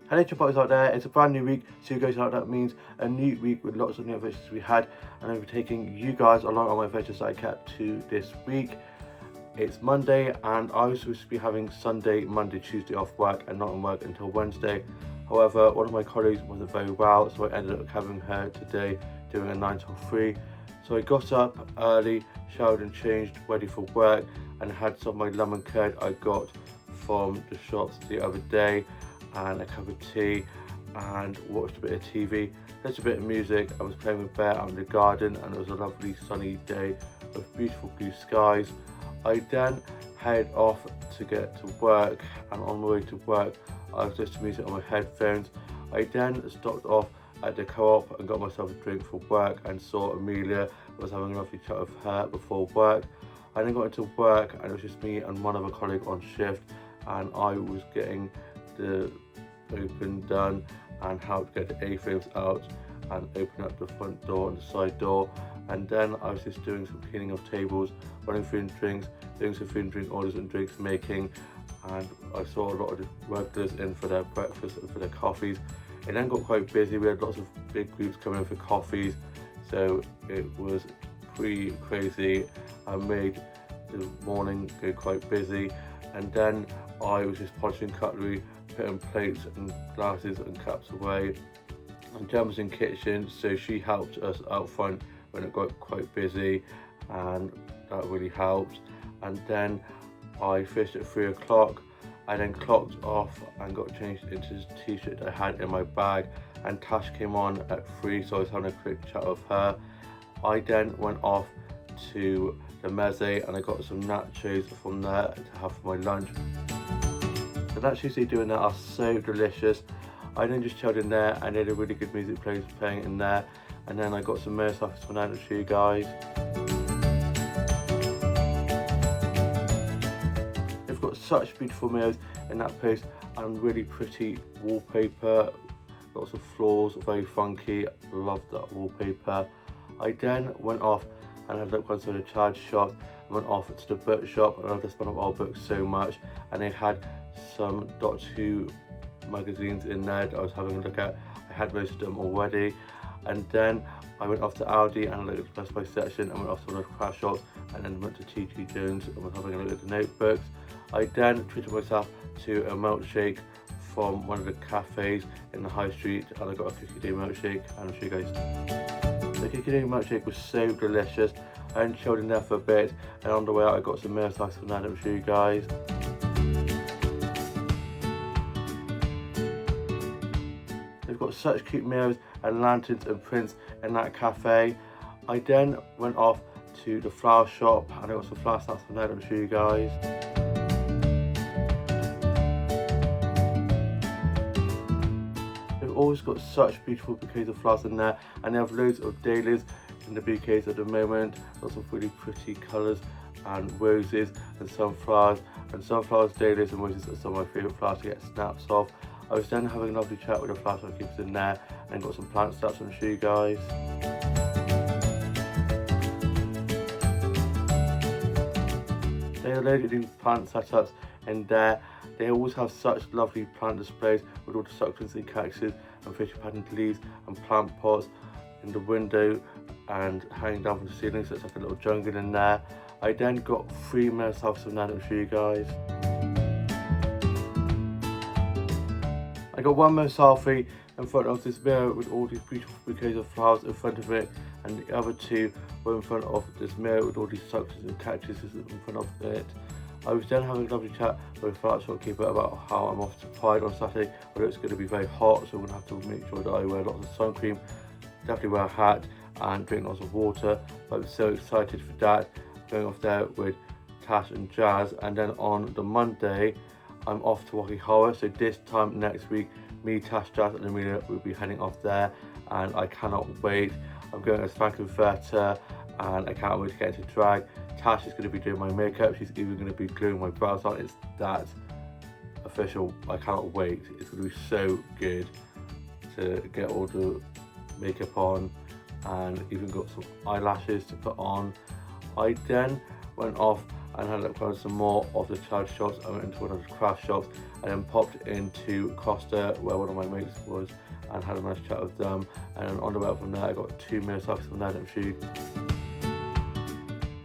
Hello Chipotle out there, it's a brand new week, so you guys know what that means. A new week with lots of new adventures we had, and I'll be taking you guys along on my adventures that I kept to this week. It's Monday, and I was supposed to be having Sunday, Monday, Tuesday off work and not on work until Wednesday. However, one of my colleagues wasn't very well, so I ended up having her today doing a 9 till 3. So I got up early, showered and changed, ready for work, and had some of my lemon curd I got from the shops the other day, and a cup of tea, and watched a bit of TV, listened to a bit of music. I was playing with Bear out in the garden, and it was a lovely sunny day with beautiful blue skies. I then head off to get to work, and on my way to work I was listening to music on my headphones. I then stopped off at the co-op and got myself a drink for work, and saw Amelia. I was having a lovely chat with her before work. I then got into work, and it was just me and one other colleague on shift, and I was getting the open done and helped get the A-frames out and open up the front door and the side door. And then I was just doing some cleaning of tables, running food and drinks, doing some food and drink orders and drinks making, and I saw a lot of the regulars in for their breakfast and for their coffees. It then got quite busy. We had lots of big groups coming in for coffees, so it was pretty crazy. I made the morning go quite busy, and then I was just polishing cutlery, putting plates and glasses and cups away. And Jem was in kitchen, so she helped us out front when it got quite busy, and that really helped. And then I finished at 3 o'clock. I then clocked off and got changed into the t-shirt I had in my bag, and Tash came on at 3, so I was having a quick chat with her. I then went off to the meze, and I got some nachos from there to have for my lunch. The nachos they're doing there are so delicious. I then just chilled in there, and they had a really good music playing in there, and then I got some motorcycles for now to show you guys. They've got such beautiful meals in that place, and really pretty wallpaper, lots of floors, very funky. Love that wallpaper. I then went off and had a look around some of the charge shops. I went off to the book shop, and I love this one of old books so much, and they had some Doctor Who magazines in there that I was having a look at. I had most of them already. And then I went off to Aldi and looked at the Best Buy section, and went off to one of the craft shops, and then went to T.G. Jones and was having a look at the notebooks. I then treated myself to a milkshake from one of the cafes in the high street, and I got a cookie dough milkshake, and I'll show you guys. The cookie dough milkshake was so delicious. I then chilled in there for a bit, and on the way out I got some motorcycles from there that I'll show you guys. They've got such cute mirrors and lanterns and prints in that cafe. I then went off to the flower shop, and I got some flower snacks from there that I'll show you guys. They've always got such beautiful bouquets of flowers in there, and they have loads of dahlias in the bouquets at the moment. Lots of really pretty colours, and roses and sunflowers, dahlias and roses are some of my favourite flowers to get snaps of. I was then having a lovely chat with the flower shopkeepers in there, and got some plant snaps to show you guys. They are loaded these plant setups in there. They always have such lovely plant displays with all the succulents and cactuses and fishy patterned leaves and plant pots in the window and hanging down from the ceiling, so it's like a little jungle in there. I then got 3 motorcycles from there to show you guys. I got one more selfie in front of this mirror with all these beautiful bouquets of flowers in front of it, and the other 2 were in front of this mirror with all these succulents and cactuses in front of it. I was then having a lovely chat with the flower shopkeeper about how I'm off to Pride on Saturday, but it's going to be very hot, so I'm going to have to make sure that I wear lots of sun cream, definitely wear a hat, and drink lots of water. But I'm so excited for that, going off there with Tash and Jazz. And then on the Monday I'm off to Rocky Horror, so this time next week me, Tash, Jazz and Amelia will be heading off there, and I cannot wait. I'm going as Frankenfurter, and I can't wait to get into drag. Tash is going to be doing my makeup, she's even going to be gluing my brows on. It's that official. I cannot wait. It's going to be so good to get all the makeup on, and even got some eyelashes to put on. I then went off and had a look around some more of the child shops. I went into one of the craft shops and then popped into Costa where one of my mates was and had a nice chat with them. And then on the way up from there I got 2 motorcycles from there that shoot.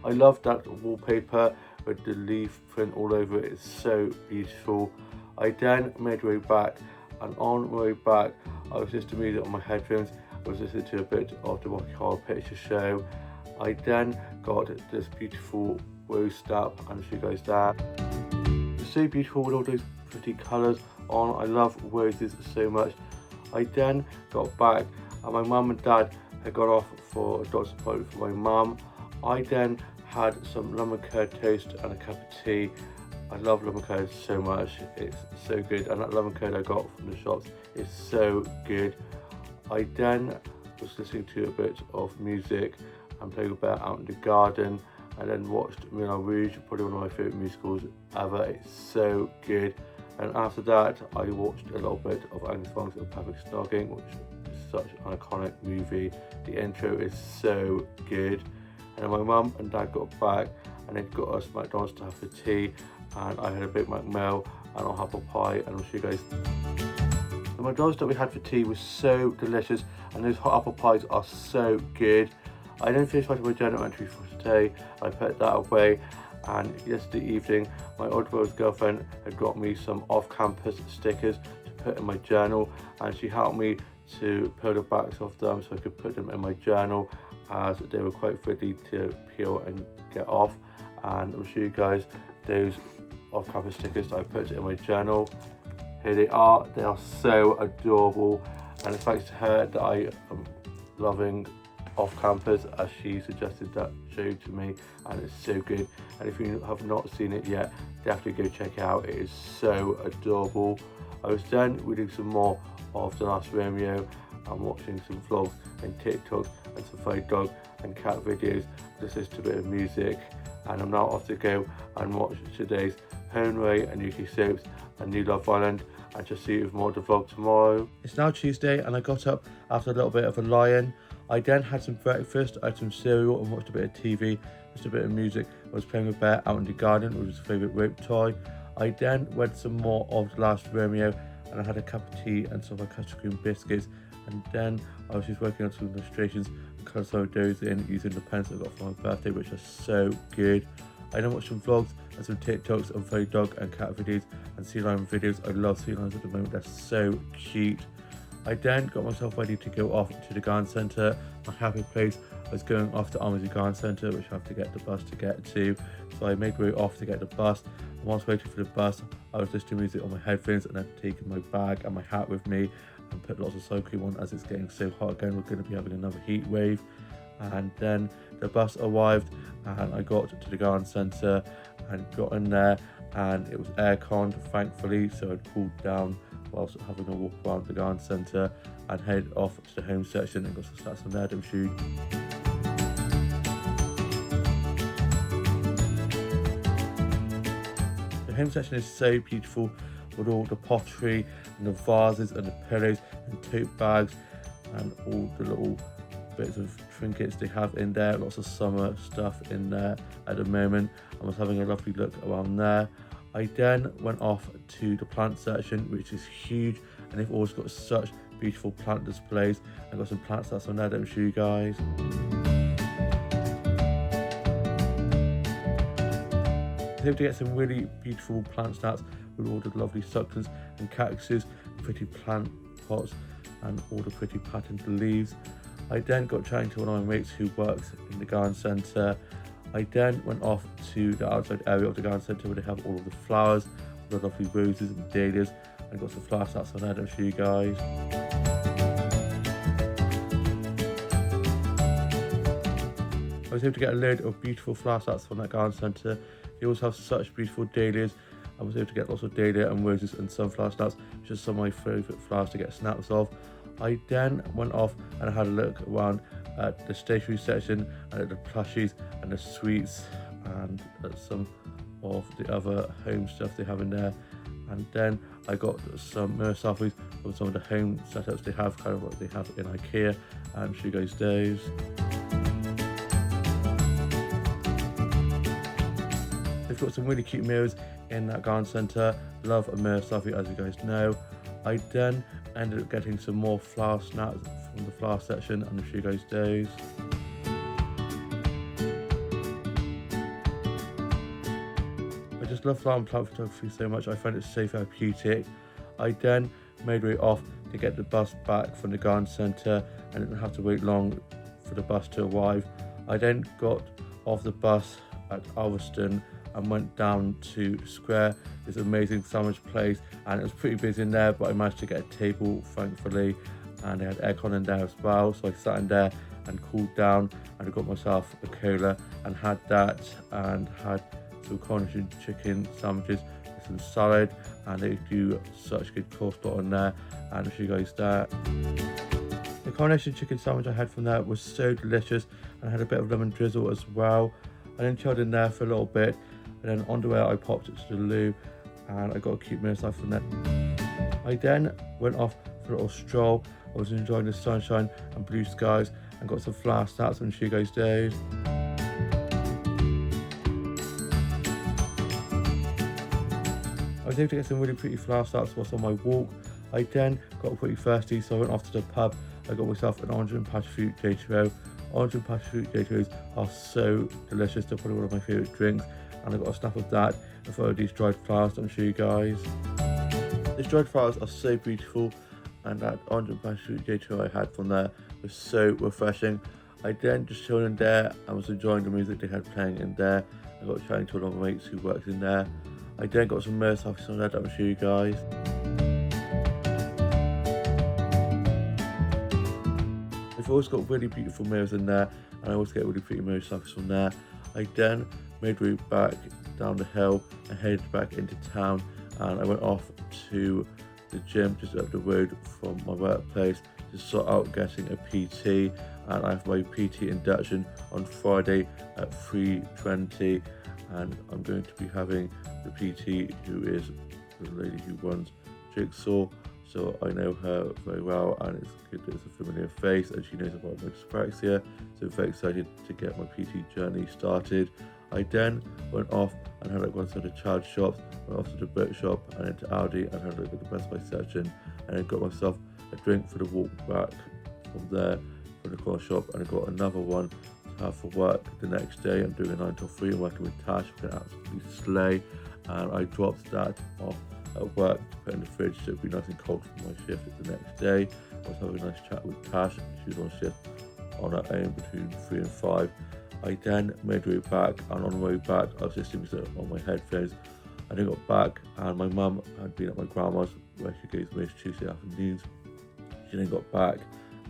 I love that wallpaper with the leaf print all over it. It's so beautiful. I then made my way back, and on my way back I was listening to music on my headphones. I was listening to a bit of the Rocky Horror Picture Show. I then got this beautiful rose stamp and I'll show you guys that. It's so beautiful with all those pretty colours on. I love roses so much. I then got back and my mum and dad had gone off for a doctor's appointment for my mum. I then had some lemon curd toast and a cup of tea. I love lemon curd so much, it's so good, and that lemon curd I got from the shops is so good. I then was listening to a bit of music and playing a bit out in the garden, and then watched Moulin Rouge, probably one of my favourite musicals ever. It's so good. And after that I watched a little bit of Angus Wong's A Perfect Snogging, which is such an iconic movie. The intro is so good. And then my mum and dad got back and they got us McDonald's to have for tea, and I had a Big Mac meal and an apple pie, and I'll show you guys. The McDonald's that we had for tea was so delicious, and those hot apple pies are so good. I then finished writing my journal entry for today. I put that away, and yesterday evening my old brother's girlfriend had got me some off-campus stickers to put in my journal, and she helped me to peel the backs of them so I could put them in my journal, as they were quite fiddly to peel and get off. And I'll show you guys those off-campus stickers that I put in my journal. Here they are so adorable, and it's thanks to her that I am loving off-campus, as she suggested that show to me, and it's so good. And if you have not seen it yet, definitely go check it out. It is so adorable. I was then reading some more of The Last Romeo and watching some vlogs and TikToks and some funny dog and cat videos, just listen to a bit of music. And I'm now off to go and watch today's Homeray and UK Soaps and New Love Island, and just see you with more of the vlog tomorrow. It's now Tuesday and I got up after a little bit of a lie-in. I then had some breakfast, I had some cereal and watched a bit of TV, just a bit of music. I was playing with Bear out in the garden with his favourite rope toy. I then read some more of The Last Romeo, and I had a cup of tea and some of my custard cream biscuits, and then I was just working on some illustrations and coloured some of those in using the pens I got for my birthday, which are so good. I then watched some vlogs and some TikToks and funny dog and cat videos and sea lion videos. I love sea lions at the moment, they're so cute. I then got myself ready to go off to the garden centre, my happy place. I was going off to Armsy Garden Centre, which I have to get the bus to get to. So I made my way off to get the bus. And whilst waiting for the bus, I was listening to music on my headphones, and I've taken my bag and my hat with me and put lots of sun cream on, as it's getting so hot again. We're going to be having another heat wave. And then the bus arrived and I got to the garden centre and got in there, and it was air-conned, thankfully, so I'd cooled down whilst having a walk around the garden centre and head off to the home section and got some snacks from there to shoot. The home section is so beautiful with all the pottery and the vases and the pillows and tote bags and all the little bits of trinkets they have in there. Lots of summer stuff in there at the moment. I was having a lovely look around there. I then went off to the plant section, which is huge, and they've always got such beautiful plant displays. I've got some plants that's on there that I'll show you guys. I was able to get some really beautiful plant snacks with all the lovely succulents and cactuses, pretty plant pots and all the pretty patterned leaves. I then got chatting to one of my mates who works in the garden centre. I then went off to the outside area of the garden centre where they have all of the flowers, all the lovely roses and dahlias, and got some flower stats on there to show you guys. I was able to get a load of beautiful flower stats from that garden centre. They also have such beautiful dahlias. I was able to get lots of dahlia and roses and sunflower snaps, which are some of my favourite flowers to get snaps of. I then went off and I had a look around at the stationery section and at the plushies and the sweets and at some of the other home stuff they have in there. And then I got some mirror selfies of some of the home setups they have, kind of what they have in IKEA, and show you guys those. got some really cute meals in that garden centre. Love a mirror selfie, as you guys know. I then ended up getting some more flower snacks from the flower section, and I'll show you guys those. I just love flower and plant photography so much. I find it so therapeutic. I then made my way off to get the bus back from the garden centre and didn't have to wait long for the bus to arrive. I then got off the bus at Alveston and went down to Square, this amazing sandwich place, and it was pretty busy in there, but I managed to get a table, thankfully, and they had aircon in there as well, so I sat in there and cooled down, and I got myself a cola and had that, and had some coronation chicken sandwiches with some salad, and they do such good coleslaw on there, and I'll show you guys that. The coronation chicken sandwich I had from there was so delicious, and I had a bit of lemon drizzle as well. I then chilled in there for a little bit, and then on the way I popped it to the loo, and I got a cute mirror selfie from there. I then went off for a little stroll. I was enjoying the sunshine and blue skies, and got some flower snacks and show you guys those. I was able to get some really pretty flower snacks whilst on my walk. I then got pretty thirsty, so I went off to the pub. I got myself an orange and passion fruit J2O. Orange and passion fruit J2Os are so delicious. They're probably one of my favourite drinks, and I got a snap of that and followed these dried flowers that I'm show you guys. These dried flowers are so beautiful, and that orange and passion fruit J2O I had from there was so refreshing. I then just chilled in there and was enjoying the music they had playing in there. I got chatting to a lot of mates who worked in there. I then got some mirror selfies on there that I'll show you guys. I've always got really beautiful mirrors in there, and I always get really pretty mirror selfies from there. I then made my way back down the hill and headed back into town, and I went off to the gym just up the road from my workplace to sort out getting a PT, and I have my PT induction on Friday at 3:20, and I'm going to be having the PT who is the lady who runs Jigsaw, so I know her very well, and it's good that it's a familiar face and she knows about my dyspraxia, so I'm very excited to get my PT journey started. I then went off and had a look inside the child shops, went off to the bookshop and into Aldi and had a look at the Best Buy section, and then got myself a drink for the walk back from there from the corner shop, and I got another one to have for work the next day. I'm doing a 9 till 3 and working with Tash, we're going to absolutely slay, and I dropped that off at work to put in the fridge so it'd be nice and cold for my shift the next day. I was having a nice chat with Tash, she was on shift on her own between 3 and 5. I then made my way back, and on the way back I was listening to on my headphones. I then got back, and my mum had been at my grandma's where she goes most Tuesday afternoons. She then got back,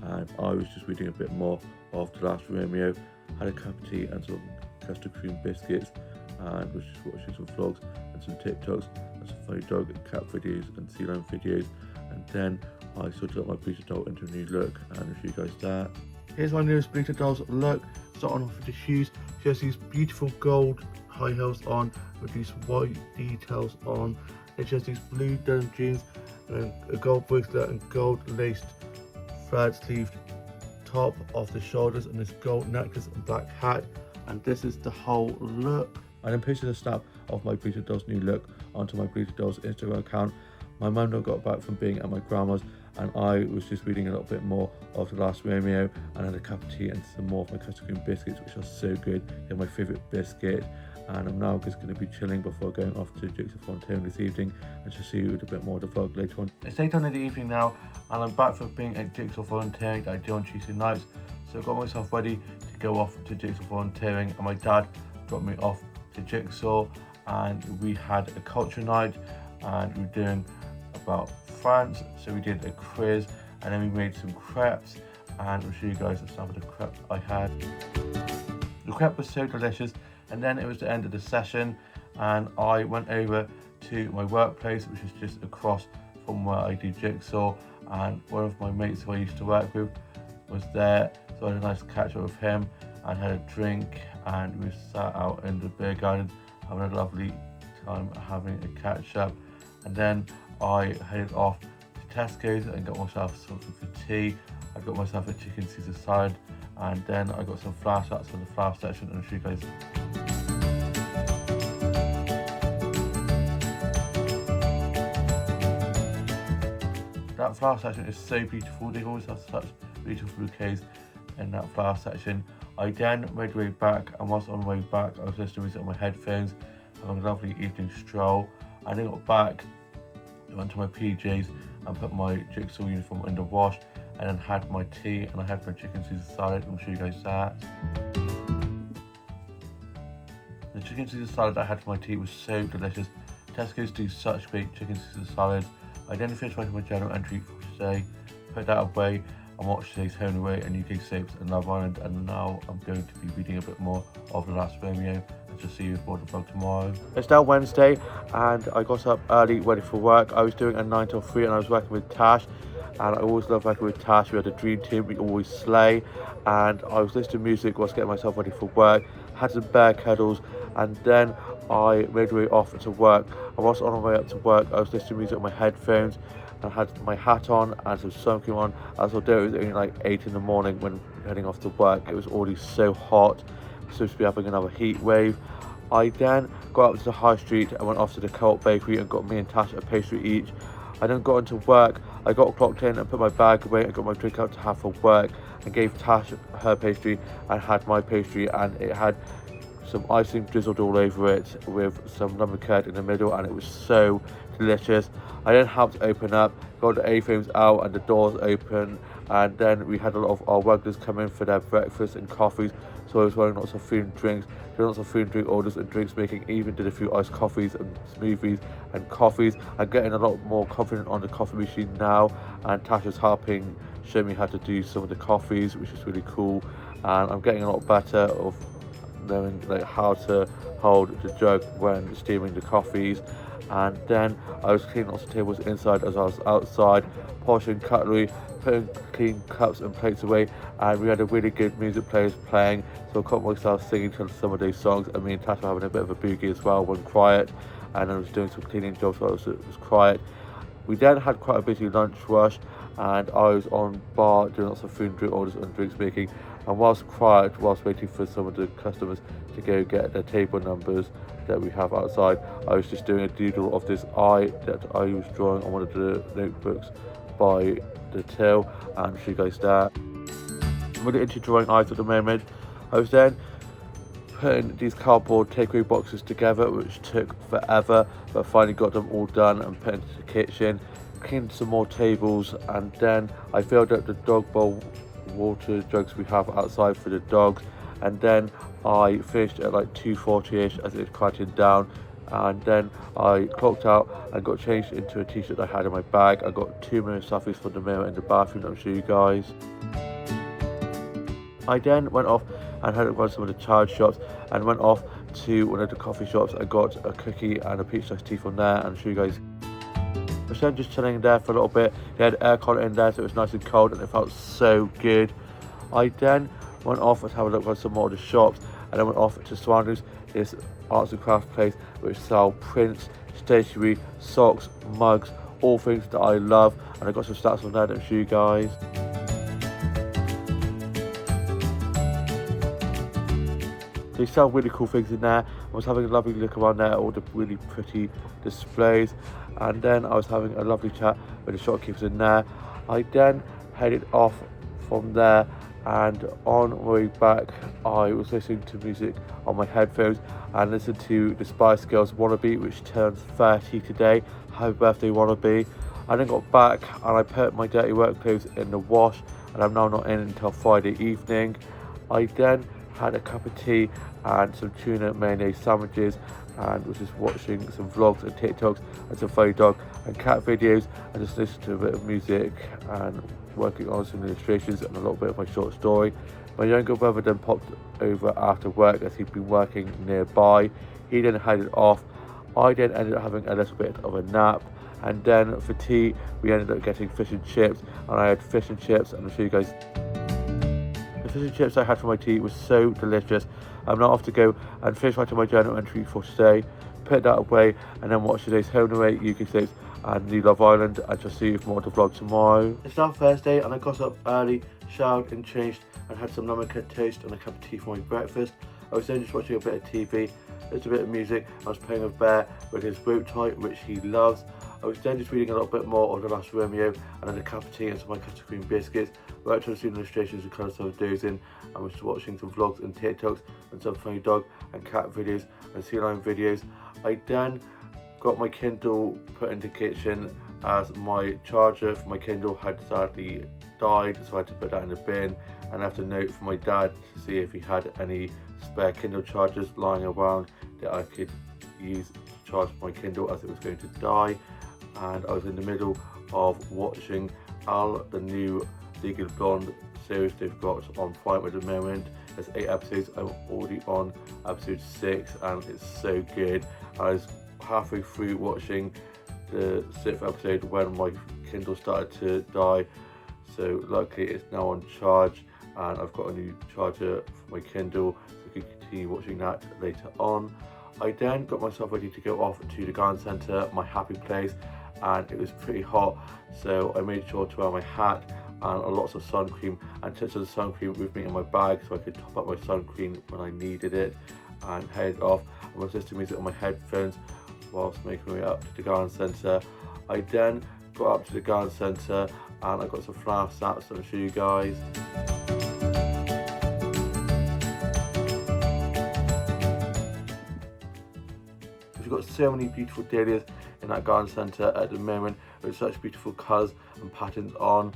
and I was just reading a bit more of The Last Romeo, had a cup of tea and some custard cream biscuits, and was just watching some vlogs and some TikToks and some funny dog and cat videos and sea lion videos, and then I sorted out my Bristol doll into a new look, and I'll show you guys that. Here's my newest Bristol doll's look. Starting off with the shoes, she has these beautiful gold high heels on with these white details on. Then she has these blue denim jeans and a gold bracelet and gold laced flat sleeved top off the shoulders, and this gold necklace and black hat, and this is the whole look. I then posted a snap of my Bristol Dolls new look onto my Bristol Dolls Instagram account. My mum now got back from being at my grandma's, and I was just reading a little bit more of The Last Romeo, and had a cup of tea and some more of my custard cream biscuits, which are so good. They're my favourite biscuit, and I'm now just going to be chilling before going off to Jigsaw Fontaine this evening, and to see you with a bit more of the vlog later on. It's late on in the evening now, and I'm back from being at Jigsaw Volunteering that I do on Tuesday nights, so I got myself ready to go off to Jigsaw Volunteering, and my dad dropped me off to Jigsaw, and we had a culture night, and we were doing about France, so we did a quiz, and then we made some crepes, and I'll show you guys some of the crepes I had. The crepe was so delicious, and then it was the end of the session, and I went over to my workplace, which is just across from where I do Jigsaw, and one of my mates who I used to work with was there, so I had a nice catch up with him and had a drink, and we sat out in the beer garden having a lovely time having a catch up, and then I headed off to Tesco's and got myself something for tea. I got myself a chicken Caesar salad, and then I got some flower shots from the flower section, and I'll show you guys. that flower section is so beautiful. They always have such beautiful bouquets in that flower section. I then made my way back, and whilst on the way back I was listening to music on my headphones, having a lovely evening stroll. I then got back, went to my PJs and put my jigsaw uniform in the wash, and then had my tea, and I had my chicken Caesar salad. I'll show you guys that. The chicken Caesar salad I had for my tea was so delicious. Tesco's do such great chicken Caesar salads. I then finished writing my journal entry for today, put that away, and watched today's Home and Away and UK soaps and Love Island, and now I'm going to be reading a bit more of The Last Romeo, and just see you for the vlog tomorrow. It's now Wednesday and I got up early ready for work. I was doing a 9 till 3 and I was working with Tash, and I always love working with Tash. We had a dream team, we always slay, and I was listening to music whilst getting myself ready for work, had some bear cuddles, and then I made my way off to work. And whilst on my way up to work, I was listening to music on my headphones, and I had my hat on and some sun cream on. As I was doing, it was only like 8 in the morning when heading off to work. It was already so hot, supposed to be having another heat wave. I then got up to the high street and went off to the Co-op bakery and got me and Tash a pastry each. I then got into work. I got clocked in and put my bag away and got my drink out to have for work, and gave Tash her pastry and had my pastry, and it had some icing drizzled all over it with some lemon curd in the middle, and it was so delicious. I then helped open up, got the A-frames out and the doors open, and then we had a lot of our workers come in for their breakfast and coffees, so I was running lots of food and drinks, doing lots of food and drink orders and drinks making, even did a few iced coffees and smoothies and coffees. I'm getting a lot more confident on the coffee machine now, and Tasha's helping show me how to do some of the coffees, which is really cool, and I'm getting a lot better of knowing like how to hold the jug when steaming the coffees. And then I was cleaning lots of tables inside as I was outside, polishing cutlery, putting clean cups and plates away, and we had a really good music players playing, so I caught myself singing to some of those songs, and me and Tash were having a bit of a boogie as well when quiet, and I was doing some cleaning jobs while it was quiet. We then had quite a busy lunch rush, and I was on bar doing lots of food and drink orders and drinks making, and whilst quiet, whilst waiting for some of the customers to go get their table numbers that we have outside, I was just doing a doodle of this eye that I was drawing on one of the notebooks by the till, and show you guys that. I'm really into drawing eyes at the moment. I was then putting these cardboard takeaway boxes together, which took forever, but finally got them all done and put into the kitchen, cleaned some more tables, and then I filled up the dog bowl water jugs we have outside for the dogs, and then I finished at like 2:40ish as it's quieting down, and then I clocked out and got changed into a t-shirt I had in my bag. I got 2 mirror selfies for the mirror in the bathroom that I'll show you guys. I then went off and had run some of the child shops, and went off to one of the coffee shops. I got a cookie and a peach iced tea from there, and I'll show you guys. I was then just chilling there for a little bit. They had aircon in there, so it was nice and cold, and it felt so good. I then went off and had a look at some more of the shops, and then went off to Swander's, this arts and crafts place which sell prints, stationery, socks, mugs, all things that I love, and I got some stats from there that I'll show you guys. They sell really cool things in there. I was having a lovely look around there, all the really pretty displays, and then I was having a lovely chat with the shopkeepers in there. I then headed off from there, and on my way back I was listening to music on my headphones and listened to the Spice Girls Wannabe, which turns 30 today. Happy birthday, Wannabe. I then got back and I put my dirty work clothes in the wash, and I'm now not in until Friday evening. I then had a cup of tea and some tuna mayonnaise sandwiches, and was just watching some vlogs and TikToks and some funny dog and cat videos, and just listening to a bit of music and working on some illustrations and a little bit of my short story. My younger brother then popped over after work as he'd been working nearby. He then headed off. I then ended up having a little bit of a nap, and then for tea we ended up getting fish and chips, and I had fish and chips, and I'll show you guys. The fish and chips I had for my tea was so delicious. I'm now off to go and finish writing my journal entry for today, put that away, and then watch today's Home and Away, UK soaps and New Love Island, and just see you for more of the vlog tomorrow. It's now Thursday and I got up early, showered and changed, and had some lemon curd toast and a cup of tea for my breakfast. I was then just watching a bit of TV, just a bit of music. I was playing with Bear with his rope tie, which he loves. I was then just reading a little bit more of The Last Romeo, and then a cup of tea and some of my custard cream biscuits. Worked on some illustrations and colours I was dozing, and was watching some vlogs and TikToks and some funny dog and cat videos and sea lion videos. I then got my Kindle put in the kitchen as my charger for my Kindle had sadly died, so I had to put that in the bin, and left a note for my dad to see if he had any spare Kindle chargers lying around that I could use to charge my Kindle as it was going to die. And I was in the middle of watching the new Legally Blonde series they've got on Prime at the moment. There's 8 episodes. I'm already on episode 6 and it's so good. I was halfway through watching the 6th episode when my Kindle started to die, so luckily it's now on charge and I've got a new charger for my Kindle, so I can continue watching that later on. I then got myself ready to go off to the garden centre, my happy place, and it was pretty hot, so I made sure to wear my hat and lots of sun cream, and took some sun cream with me in my bag so I could top up my sun cream when I needed it, and head off. I was listening to music on my headphones whilst making my way up to the garden centre. I then got up to the garden centre and I got some flower snaps that I'll show you guys. We've got so many beautiful dahlias in that garden centre at the moment with such beautiful colours and patterns on.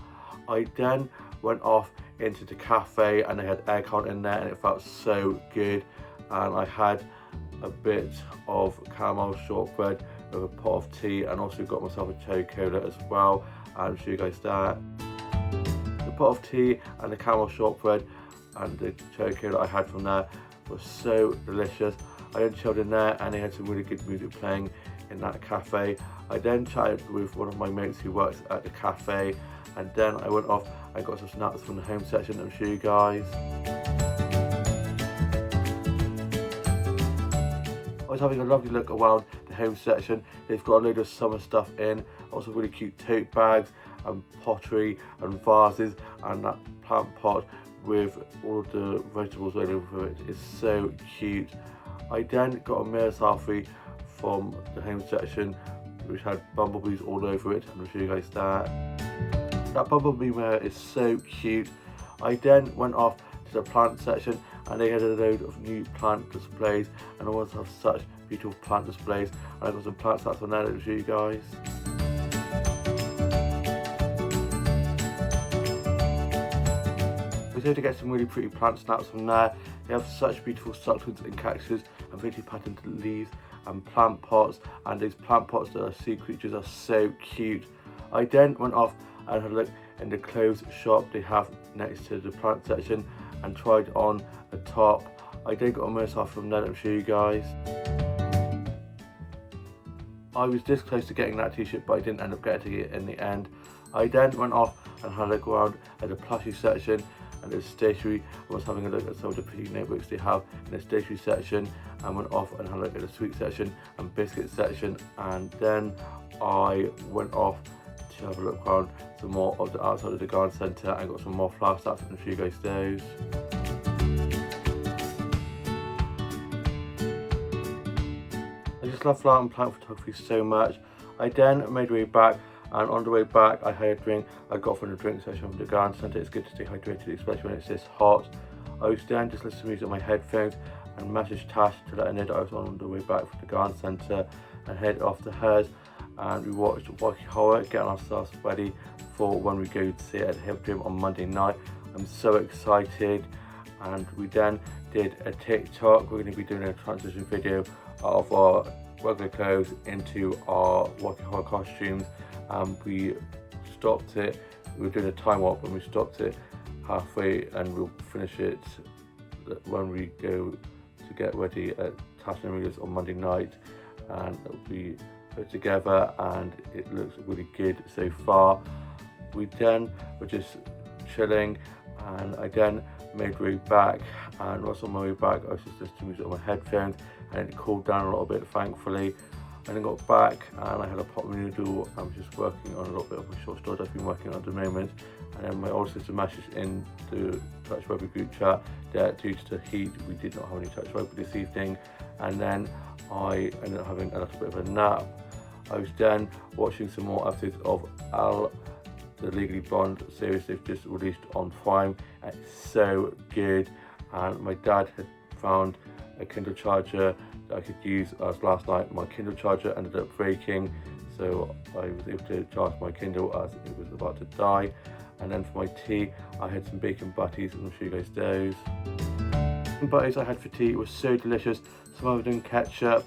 I then went off into the cafe and they had aircon in there and it felt so good, and I had a bit of caramel shortbread with a pot of tea, and also got myself a cherry cola as well. I'll show you guys that. The pot of tea and the caramel shortbread and the cherry cola I had from there was so delicious. I then chilled in there and they had some really good music playing in that cafe. I then chatted with one of my mates who works at the cafe, and then I went off and got some snacks from the home section and show you guys. I was having a lovely look around the home section. They've got a load of summer stuff in, also really cute tote bags and pottery and vases, and that plant pot with all of the vegetables all over it is so cute. I then got a mirror selfie from the home section which had bumblebees all over it, and I'll show you guys that. That bumblebee mirror is so cute. I then went off to the plant section and they had a load of new plant displays, and I always have such beautiful plant displays, and I got some plant stats on there to show you guys. I was able to get some really pretty plant snaps from there. They have such beautiful succulents and cactuses and pretty patterned leaves and plant pots, and these plant pots that are sea creatures are so cute. I then went off and had a look in the clothes shop they have next to the plant section and tried on a top. I then got a mirror off from there to show you guys. I was this close to getting that t-shirt, but I didn't end up getting it in the end. I then went off and had a look around at the plushie section and the stationery. I was having a look at some of the pretty notebooks they have in the stationery section, and went off and had a look at the sweet section and biscuit section, and then I went off to have a look around some more of the outside of the garden centre and got some more flower stuff and show you guys those. I just love flower and plant photography so much. I then made my way back, and on the way back I had a drink I got from the drink section of the garden centre. It's good to stay hydrated, especially when it's this hot. I was then just listening to music on my headphones and messaged Tash to let her know that I was on the way back from the garden centre, and headed off to hers, and we watched Wacky Horror, getting ourselves ready for when we go to see it at Hip Gym on Monday night. I'm so excited. And we then did a TikTok. We're going to be doing a transition video of our regular clothes into our Wacky Horror costumes. We stopped it. We were doing a time warp and we stopped it halfway, and we'll finish it when we go to get ready at Tash and Amelia's on Monday night, and it'll be put together and it looks really good so far. We then were just chilling, and I then made my way back, and whilst on my way back I was just listening to music on my headphones, and it cooled down a little bit thankfully. I then got back and I had a pot noodle. I was just working on a little bit of my short story I've been working on at the moment, and then my older sister messaged in the touch rugby group chat that due to the heat we did not have any touch rugby this evening, and then I ended up having a little bit of a nap. I was then watching some more episodes of the Legally Blonde series they've just released on Prime, and it's so good. And my dad had found a Kindle charger that I could use as last night. My Kindle charger ended up breaking, so I was able to charge my Kindle as it was about to die. And then for my tea, I had some bacon butties, and I'll show you guys those. The butties I had for tea were so delicious, some of them in ketchup.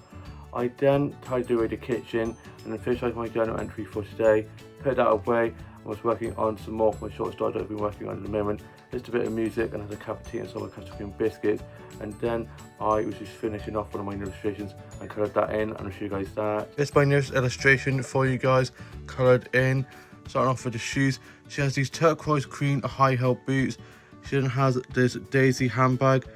I then tidied away the kitchen and then finished my journal entry for today, put that away, and was working on some more of my short story that I've been working on at the moment. Just a bit of music and had a cup of tea and some of my custard cream biscuits, and then I was just finishing off one of my illustrations and coloured that in, and I'll show you guys that. This is my newest illustration for you guys, coloured in. Starting off with the shoes, she has these turquoise green high heel boots. She then has this daisy handbag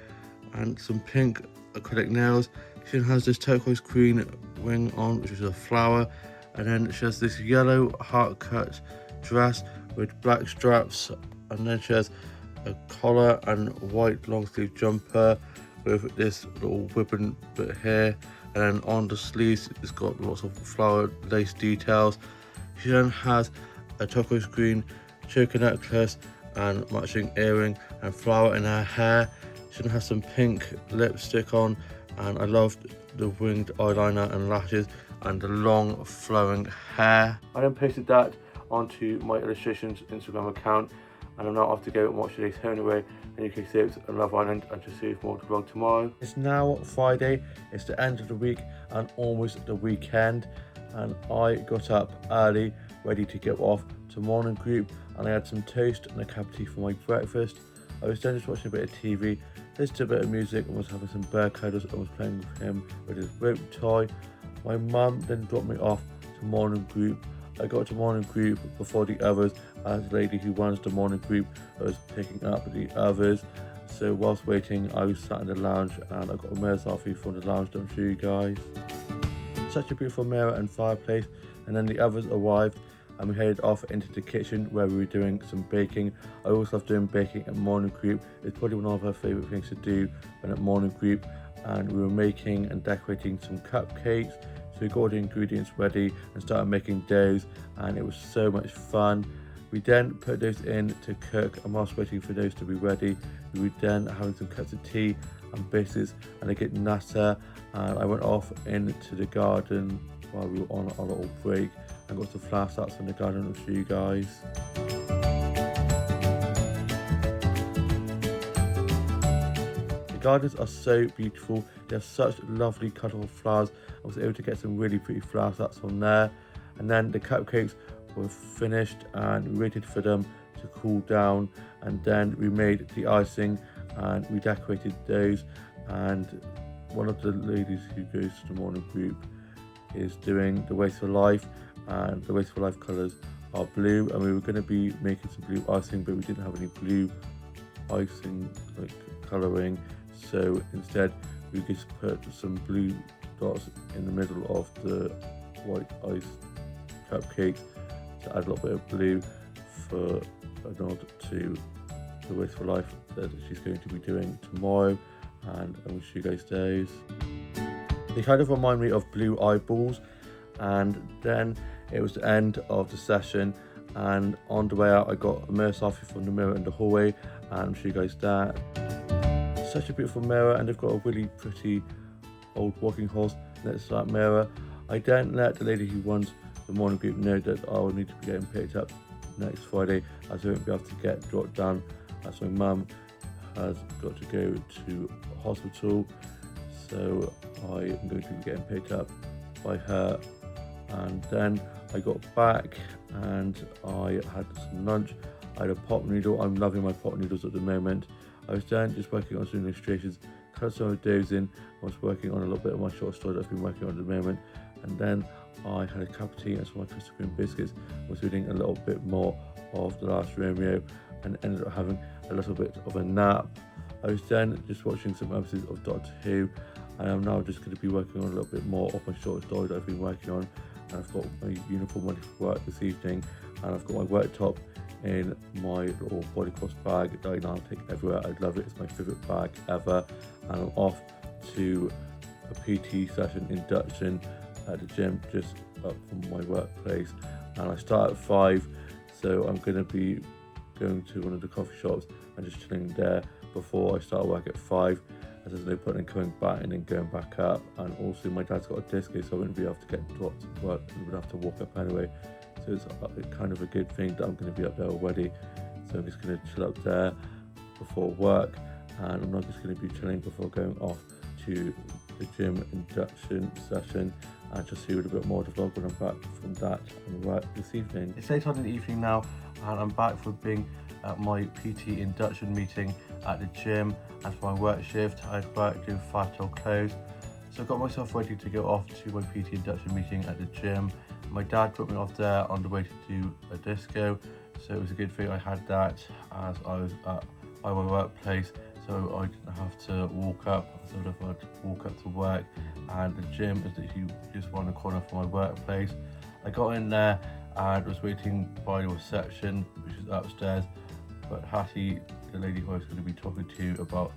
and some pink acrylic nails. She then has this turquoise green ring on, which is a flower, and then she has this yellow heart cut dress with black straps, and then she has a collar and white long sleeve jumper with this little ribbon bit here, and then on the sleeves it's got lots of flower lace details. She then has a turquoise green choker necklace and matching earring and flower in her hair. She then has some pink lipstick on, and I loved the winged eyeliner and lashes and the long flowing hair. I then posted that onto my illustrations Instagram account, and I'm now off to go and watch today's Home and Away and UK soaps and Love Island, and just see more to vlog tomorrow. It's now Friday, it's the end of the week and almost the weekend, and I got up early ready to get off to morning group, and I had some toast and a cup of tea for my breakfast. I was then just watching a bit of TV, listened to a bit of music, and was having some bear cuddles and was playing with him with his rope toy. My mum then dropped me off to morning group. I got to morning group before the others, as the lady who runs the morning group was picking up the others. So whilst waiting, I was sat in the lounge, and I got a mirror selfie from the lounge that I'm showing you guys. Such a beautiful mirror and fireplace, and then the others arrived and we headed off into the kitchen where we were doing some baking. I always love doing baking at morning group. It's probably one of our favourite things to do when at morning group, and we were making and decorating some cupcakes. So we got all the ingredients ready and started making doughs, and it was so much fun. We then put those in to cook, and whilst waiting for those to be ready, we were then having some cups of tea and biscuits and a get nata, and I went off into the garden while we were on our little break and got some flower starts from the garden to show you guys. The gardens are so beautiful, they have such lovely colourful flowers. I was able to get some really pretty flower starts from there, and then the cupcakes were finished and we waited for them to cool down, and then we made the icing and we decorated those. And one of the ladies who goes to the morning group is doing the Waste for Life, and the Waste for Life colours are blue, and we were going to be making some blue icing, but we didn't have any blue icing colouring, so instead we just put some blue dots in the middle of the white ice cupcakes to add a little bit of blue for a nod to the Waste for Life that she's going to be doing tomorrow, and I will show you guys those. They kind of remind me of blue eyeballs. And then it was the end of the session, and on the way out I got a mirror selfie from the mirror in the hallway, and I'll show you guys that. Such a beautiful mirror, and they've got a really pretty old walking horse next to that mirror. I then let the lady who runs the morning group know that I will need to be getting picked up next Friday, as I won't be able to get dropped down as my mum has got to go to hospital, so I am going to be getting picked up by her. And then I got back and I had some lunch. I had a pot noodle. I'm loving my pot noodles at the moment. I was then just working on some illustrations, cut some of those in. I was working on a little bit of my short story that I've been working on at the moment, and then I had a cup of tea and some of my custard cream biscuits. I was reading a little bit more of The Last Romeo and ended up having a little bit of a nap. I was then just watching some episodes of Doctor Who, and I'm now just going to be working on a little bit more of my short story that I've been working on. And I've got my uniform ready for work this evening, and I've got my work top in my little bodycloth bag that I now take everywhere. I love it, it's my favourite bag ever, and I'm off to a PT session induction at the gym just up from my workplace, and I start at 5, so I'm going to be going to one of the coffee shops and just chilling there before I start work at 5, as there's no point in coming back and then going back up. And also my dad's got a disco, so I wouldn't be able to get dropped to work and would have to walk up anyway, so it's kind of a good thing that I'm going to be up there already. So I'm just going to chill up there before work, and I'm not just going to be chilling before going off to the gym induction session, and just see a little bit more of the vlog when I'm back from that and work this evening. It's late on in the evening now, and I'm back from being at my PT induction meeting at the gym. As for my work shift, I had work doing 5 till close, so I got myself ready to go off to my PT induction meeting at the gym. My dad dropped me off there on the way to do a disco, so it was a good thing I had that as I was at my workplace, so I didn't have to walk up. So if I had to walk up to work, and the gym is literally just around the corner from my workplace. I got in there and was waiting by the reception, which is upstairs, but Hattie, the lady who I was going to be talking to about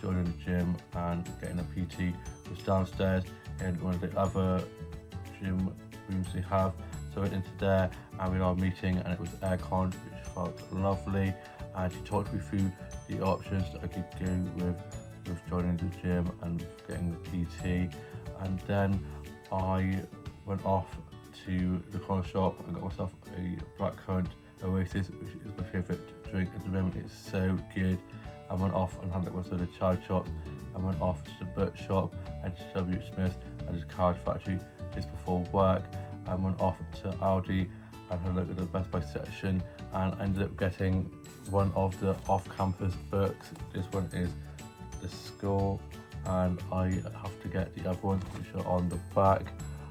joining the gym and getting a PT, was downstairs in one of the other gym rooms they have. So I went into there and we had our meeting, and it was aircon, which felt lovely, and she talked me through the options that I could go with joining the gym and getting the PT. And then I went off to the corner shop and got myself a blackcurrant Oasis, which is my favourite drink at the moment. It's so good. I went off and had myself a chai shop. I went off to the book shop and to W. Smith and his card factory just before work. I went off to Aldi and had a look at the Best Buy section, and ended up getting one of the off-campus books. This one is The School, and I have to get the other ones which are on the back.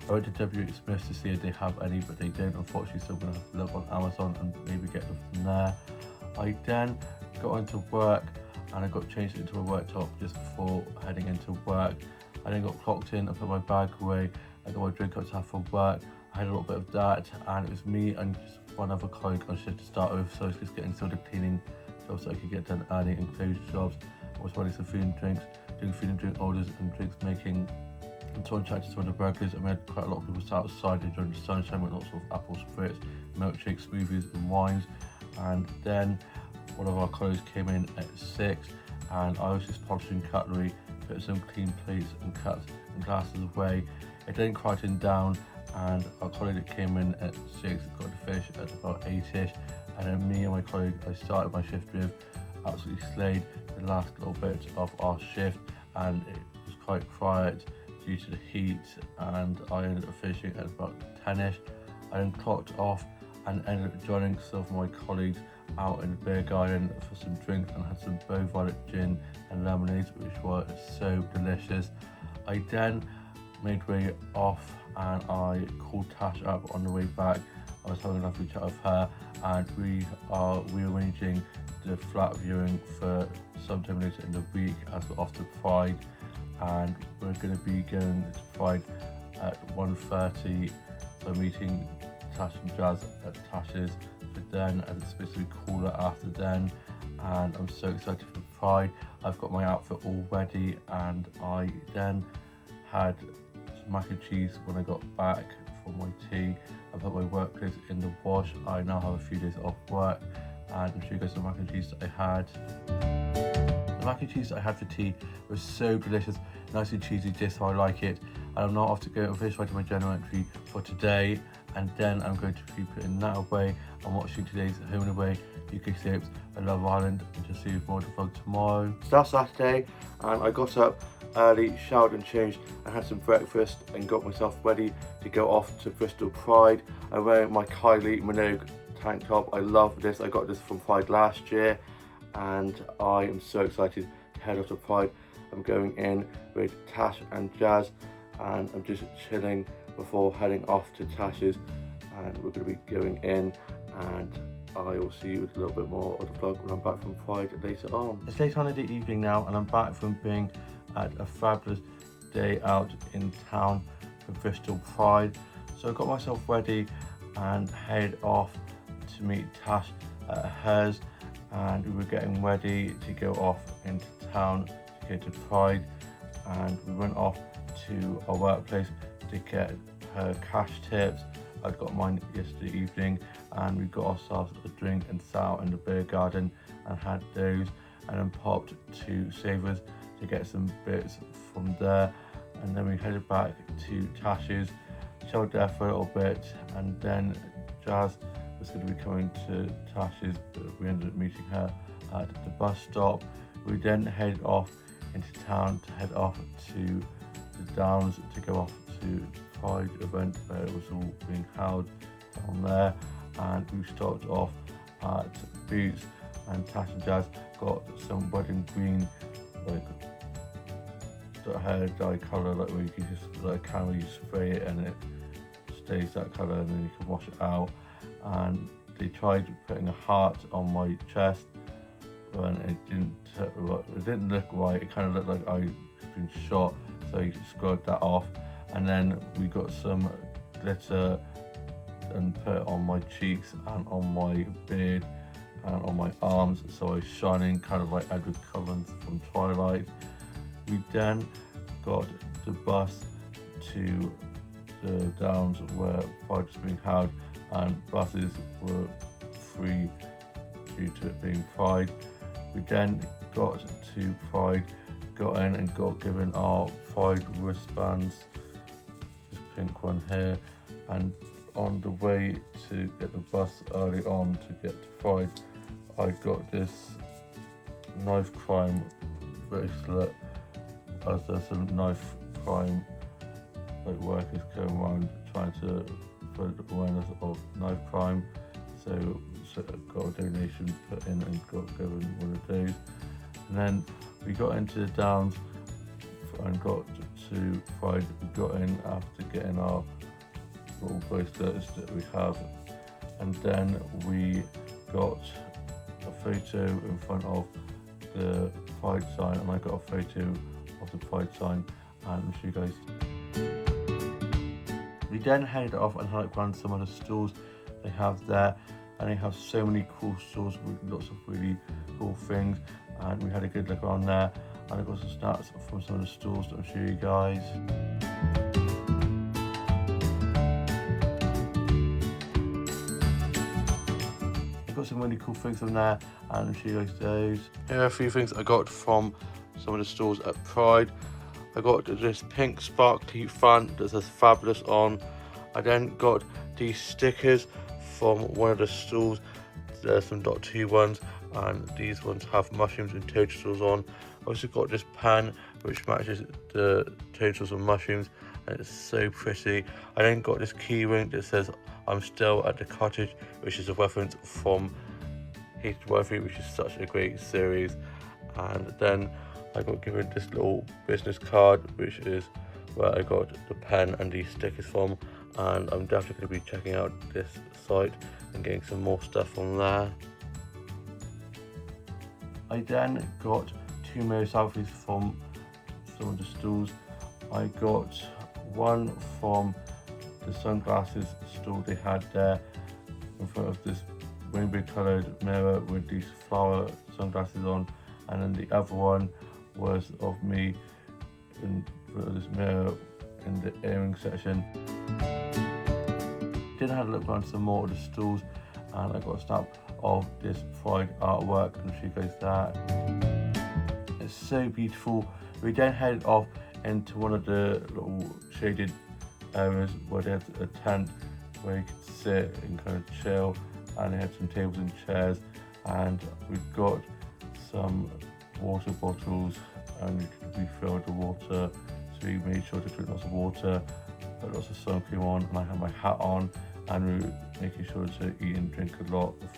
I went to W. Smith to see if they have any, but they don't, unfortunately, so I'm going to have to look on Amazon and maybe get them from there. I then got into work, and I got changed into a work top just before heading into work. I then got clocked in, I put my bag away, I got my drink up to have for work. I had a little bit of that, and it was me and just one other colleague on shift to start with, so I was just getting sort of cleaning jobs so I could get done early, and closure jobs. I was running some food and drinks, doing food and drink orders and drinks making, and so on chat to some of the burgers. And we had quite a lot of people sat outside enjoying the sunshine with lots of apple spritz, milkshakes, smoothies and wines. And then one of our colleagues came in at 6, and I was just polishing cutlery, putting some clean plates and cups and glasses away. It then quieted down, and our colleague that came in at 6 got to finish at about 8ish, and then me and my colleague I started my shift with absolutely slayed the last little bit of our shift, and it was quite quiet due to the heat, and I ended up finishing at about 10ish. I then clocked off and ended up joining some of my colleagues out in the beer garden for some drinks, and had some Bow Violet gin and lemonades, which were so delicious. I then made way off, and I called Tash up on the way back. I was having a lovely chat with her, and we are rearranging the flat viewing for sometime later in the week as we're off to Pride, and we're going to be going to Pride at 1:30. So I'm meeting Tash and Jazz at Tash's for then, and it's supposed to be cooler after then, and I'm so excited for Pride. I've got my outfit all ready, and I then had mac and cheese when I got back from my tea. I put my work clothes in the wash. I now have a few days off work, and I'll show you guys the mac and cheese that I had. The mac and cheese that I had for tea was so delicious, nice and cheesy, just how I like it. And I'm now off to go and finish writing my journal entry for today, and then I'm going to be putting that away and watching today's Home and Away, UK soaps and Love Island, and just see more of the vlog tomorrow. So that's Saturday, and I got up early, showered and changed, and had some breakfast and got myself ready to go off to Bristol Pride. I'm wearing my Kylie Minogue tank top. I love this. I got this from Pride last year, and I am so excited to head off to Pride. I'm going in with Tash and Jazz, and I'm just chilling before heading off to Tash's, and we're going to be going in, and I will see you with a little bit more of the vlog when I'm back from Pride later on. It's late on in the evening now, and I'm back from being at a fabulous day out in town for Bristol Pride. So I got myself ready and head off to meet Tash at hers, and we were getting ready to go off into town to go to Pride, and we went off to our workplace to get her cash tips. I got mine yesterday evening, and we got ourselves a drink and sat out in the beer garden and had those, and then popped to Savers to get some bits from there, and then we headed back to Tash's, chilled there for a little bit, and then Jazz was going to be coming to Tash's, but we ended up meeting her at the bus stop. We then headed off into town to head off to the Downs to go off to the Pride event where it was all being held down there, and we stopped off at Boots, and Tash and Jazz got some wedding green, like the hair dye colour, like where you can just like camera, you spray it and it stays that colour, and then you can wash it out. And they tried putting a heart on my chest, and it didn't look right. It kind of looked like I'd been shot, so you scrubbed that off. And then we got some glitter and put it on my cheeks and on my beard and on my arms, so I was shining kind of like Edward Cullen from Twilight. We then got the bus to the Downs where Pride was being held, and buses were free due to it being Pride. We then got to Pride, got in and got given our Pride wristbands, this pink one here, and on the way to get the bus early on to get to Pride, I got this knife crime bracelet, as there's some knife crime like workers going around trying to spread awareness of knife crime, so I got a donation put in and got given one of those. And then we got into the Downs and got to Pride. We got in after getting our little bracelets that we have, and then we got a photo in front of the Pride sign, and I got a photo of the Pride sign, and I'll show you guys. We then headed off and had around some of the stores they have there, and they have so many cool stores with lots of really cool things, and we had a good look around there, and I got some snacks from some of the stores that I'll show you guys. I got some really cool things from there, and I'll show you guys those. Here are a few things I got from some of the stores at Pride. I got this pink sparkly font that says Fabulous on. I then got these stickers from one of the stalls. There's some Doctor Who ones, and these ones have mushrooms and toadstools on. I also got this pen which matches the toadstools and mushrooms, and it's so pretty. I then got this key ring that says I'm still at the cottage, which is a reference from H-Worthy, which is such a great series. And then I got given this little business card, which is where I got the pen and these stickers from, and I'm definitely going to be checking out this site and getting some more stuff from there. I then got 2 mirror selfies from some of the stalls. I got one from the sunglasses stall they had there in front of this rainbow coloured mirror with these flower sunglasses on, and then the other one was of me in front of this mirror in the earring section. Then I had a look around some more of the stalls, and I got a snap of this Pride artwork, and I'll show you guys that. It's so beautiful. We then headed off into one of the little shaded areas where they had a tent where you could sit and kind of chill, and they had some tables and chairs, and we got some water bottles, and we could refill the water, so we made sure to drink lots of water, put lots of sun cream on, and I had my hat on, and we were making sure to eat and drink a lot of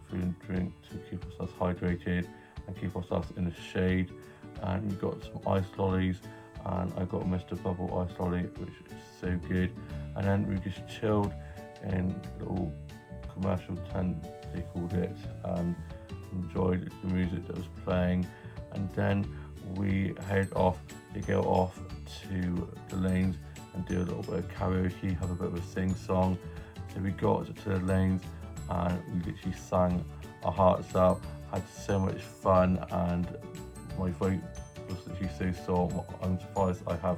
food and drink to keep ourselves hydrated and keep ourselves in the shade. And we got some ice lollies, and I got Mr. Bubble ice lolly, which is so good. And then we just chilled in a little commercial tent, they called it, and enjoyed the music that was playing. And then we headed off to go off to the lanes and do a little bit of karaoke, have a bit of a sing song. So we got to the lanes and we literally sang our hearts out, had so much fun, and my vote was literally so sore. I'm surprised I have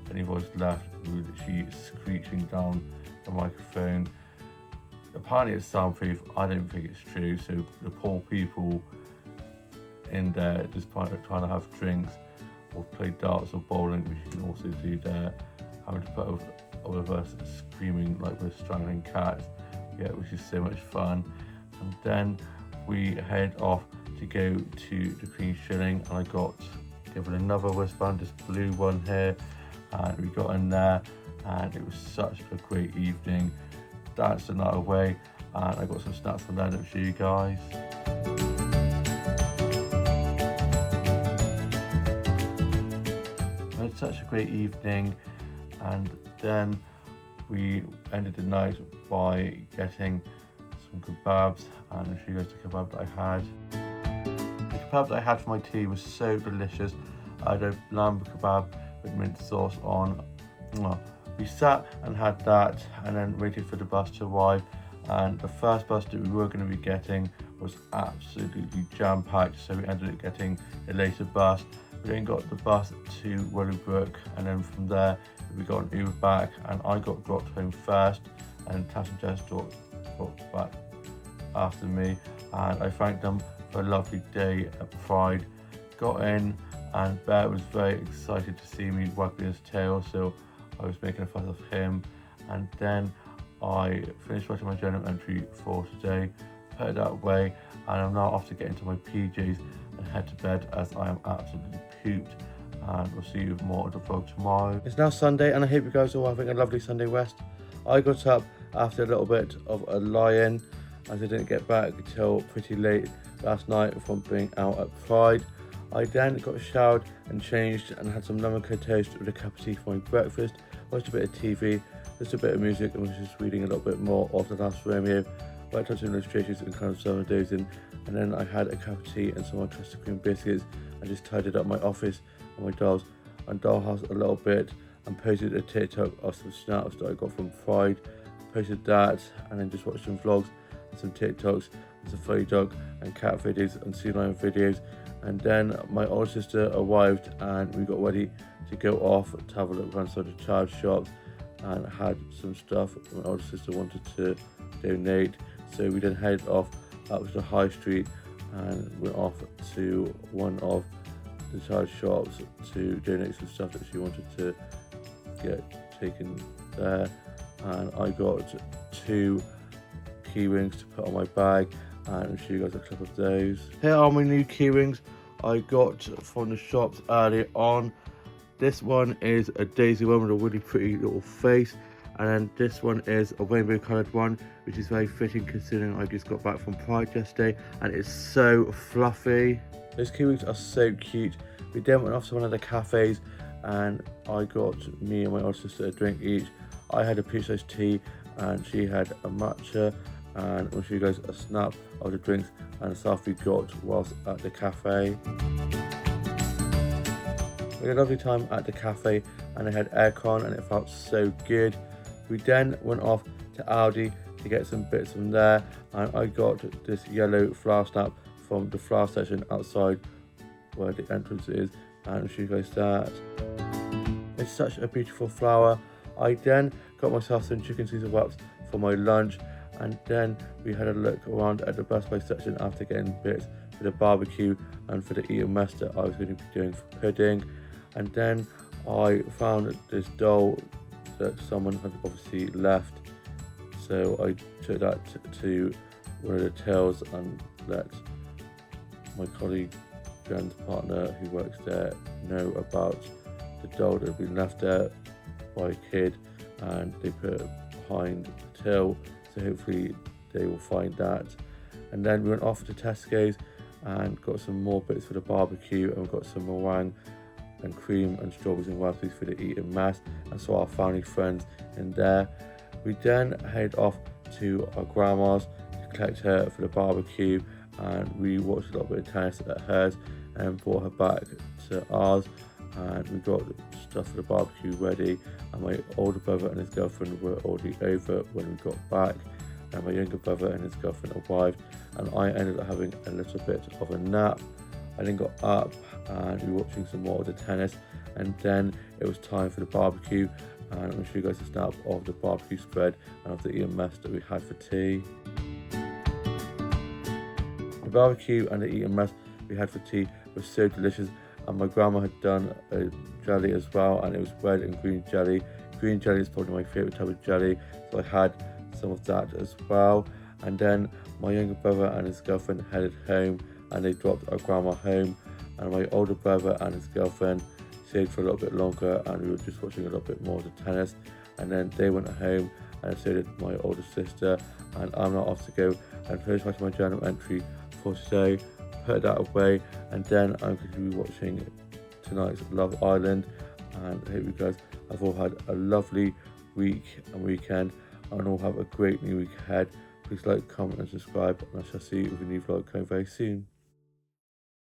if any voice left, we were literally screeching down the microphone. Apparently it's soundproof. I don't think it's true. So the poor people in there just trying to have drinks or play darts or bowling, which you can also do there, having to put all of us screaming like we're strangling cats, which is so much fun. And then we head off to go to the Queen's Shilling, and I got given another wristband, this blue one here, and we got in there, and it was such a great evening. Danced the night away, and I got some snacks from there to show you guys. We had such a great evening, and then we ended the night by getting some kebabs, and I'll show you guys the kebab that I had. The kebab that I had for my tea was so delicious. I had a lamb kebab with mint sauce on. We sat and had that, and then waited for the bus to arrive, and the first bus that we were going to be getting was absolutely jam-packed, so we ended up getting a later bus. We then got the bus to Willowbrook, and then from there we got an Uber back, and I got dropped home first, and Tash and Jess dropped back after me, and I thanked them for a lovely day at Pride. Got in, and Bear was very excited to see me wagging his tail, so I was making a fuss of him. And then I finished writing my journal entry for today, put it that way, and I'm now off to get into my PJs and head to bed, as I am absolutely pooped. And we'll see you more of the vlog tomorrow. It's now Sunday, and I hope you guys are all having a lovely Sunday rest. I got up after a little bit of a lie-in, as I didn't get back until pretty late last night from being out at Pride. I then got showered and changed, and had some lemon curd toast with a cup of tea for my breakfast, watched a bit of TV, just a bit of music, and was just reading a little bit more of The Last Romeo, worked on some illustrations and kind of summer dozing, and then I had a cup of tea and some more custard cream biscuits, and just tidied up my office and my dolls and dollhouse a little bit, and posted a TikTok of some snaps that I got from Pride, posted that, and then just watched some vlogs and some TikToks and some furry dog and cat videos and sea lion videos. And then my older sister arrived, and we got ready to go off to have a look around some of the child shops, and had some stuff my older sister wanted to donate. So we then headed off up to the high street and went off to one of the child shops to donate some stuff that she wanted to get taken there. And I got 2 key rings to put on my bag, and I'll show you guys a clip of those. Here are my new key rings I got from the shops earlier on. This one is a daisy one with a really pretty little face, and then this one is a rainbow coloured one, which is very fitting considering I just got back from Pride yesterday, and it's so fluffy. Those key rings are so cute. We then went off to one of the cafes, and I got me and my older sister a drink each. I had a peach iced tea, and she had a matcha, and I'll show you guys a snap of the drinks and the stuff we got whilst at the cafe. We had a lovely time at the cafe, and it had aircon, and it felt so good. We then went off to Aldi to get some bits from there, and I got this yellow flower snap from the flower section outside where the entrance is, and I'll show you guys that. It's such a beautiful flower. I then got myself some chicken Caesar wraps for my lunch, and then we had a look around at the Best Buy section after getting bits for the barbecue and for the eat mess that I was going to be doing for pudding. And then I found this doll that someone had obviously left, so I took that to one of the tills and let my colleague Jen's partner who works there know about the doll that had been left there by a kid, and they put it behind the till, so hopefully they will find that. And then we went off to Tesco's and got some more bits for the barbecue, and we got some meringue and cream and strawberries and raspberries for the eat and mess, and saw our family friends in there. We then head off to our grandma's to collect her for the barbecue, and we watched a little bit of tennis at hers and brought her back to ours, and we got stuff for the barbecue ready, and my older brother and his girlfriend were already over when we got back, and my younger brother and his girlfriend arrived, and I ended up having a little bit of a nap. I then got up and we were watching some more of the tennis, and then it was time for the barbecue, and I'm going to show you guys a snap of the barbecue spread and of the Eton mess that we had for tea. The barbecue and the Eton mess we had for tea was so delicious, and my grandma had done a jelly as well, and it was red and green jelly. Green jelly is probably my favourite type of jelly, so I had some of that as well. And then my younger brother and his girlfriend headed home, and they dropped our grandma home, and my older brother and his girlfriend stayed for a little bit longer, and we were just watching a little bit more of the tennis. And then they went home, and so did my older sister, and I'm now off to go and finish my journal entry for today, put that away, and then I'm going to be watching tonight's Love Island. And I hope you guys have all had a lovely week and weekend, and all have a great new week ahead. Please like, comment and subscribe, and I shall see you with a new vlog coming very soon.